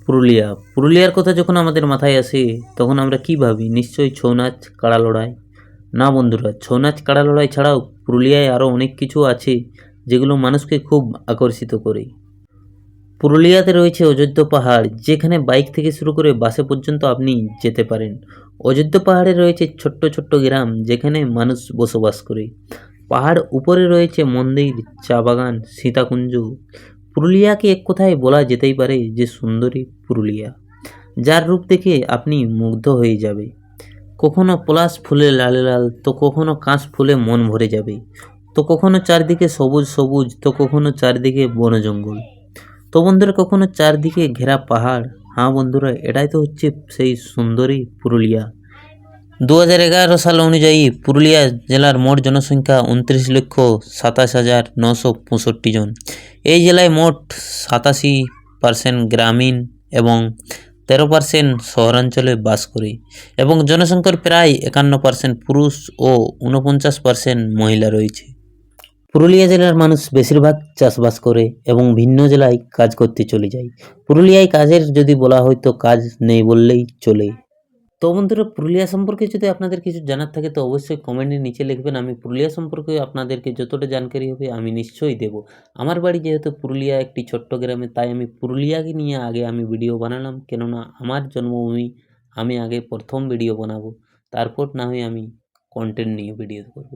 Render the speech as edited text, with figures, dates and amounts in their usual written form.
পুরুলিয়ার কথা যখন আমাদের মাথায় আসে তখন আমরা কি ভাবি? নিশ্চয়ই ছৌ নাচ, কাড়া লড়াই। না বন্ধুরা, ছৌ নাচ, কাড়া লড়াই ছাড়াও পুরুলিয়ায় আরও অনেক কিছু আছে যেগুলো মানুষকে খুব আকর্ষিত করে। পুরুলিয়াতে রয়েছে অযোধ্যা পাহাড়, যেখানে বাইক থেকে শুরু করে বাসে পর্যন্ত আপনি যেতে পারেন। অযোধ্যা পাহাড়ে রয়েছে ছোট্ট ছোট্ট গ্রাম যেখানে মানুষ বসবাস করে। পাহাড় উপরে রয়েছে মন্দির, চা বাগান, সীতাকুঞ্জ। পুরুলিয়াকে এক কথায় বলা যেতেই পারে যে সুন্দরী পুরুলিয়া, যার রূপ দেখে আপনি মুগ্ধ হয়ে যাবে। কখনো পলাশ ফুলে লাল লাল, তো কখনো কাশ ফুলে মন ভরে যাবে, তো কখনো চারদিকে সবুজ সবুজ, তো কখনো চারদিকে বন জঙ্গল, তো বন্ধুরা কখনো চারদিকে ঘেরা পাহাড়। হ্যাঁ বন্ধুরা, এটাই তো হচ্ছে সেই সুন্দরী পুরুলিয়া। 2011 সাল অনুযায়ী পুরুলিয়া জেলার মোট জনসংখ্যা 29,27,965 জন। এই জেলায় মোট 87% গ্রামীণ এবং 13% শহরাঞ্চলে বাস করে এবং জনসংখ্যার প্রায় 51% পুরুষ ও 49% মহিলা রয়েছে। পুরুলিয়া জেলার মানুষ বেশিরভাগ চাষবাস করে এবং ভিন্ন জেলায় কাজ করতে চলে যায়। পুরুলিয়ায় কাজের যদি বলা হয় তো কাজ নেই বললেই চলে। তো বন্ধুরা, পুরুলিয়া সম্পর্কে যদি আপনাদের কিছু জানার থাকে তো অবশ্যই কমেন্টের নিচে লিখবেন। আমি পুরুলিয়া সম্পর্কে আপনাদেরকে যতটা জানকারি হবে আমি নিশ্চয়ই দেব। আমার বাড়ি যেহেতু পুরুলিয়া একটি ছোট্ট গ্রামে, তাই আমি পুরুলিয়াকে নিয়ে আগে আমি ভিডিও বানালাম, কেননা আমার জন্মভূমি। আমি আগে প্রথম ভিডিও বানাবো, তারপর না হয় আমি কন্টেন্ট নিয়ে ভিডিও করব।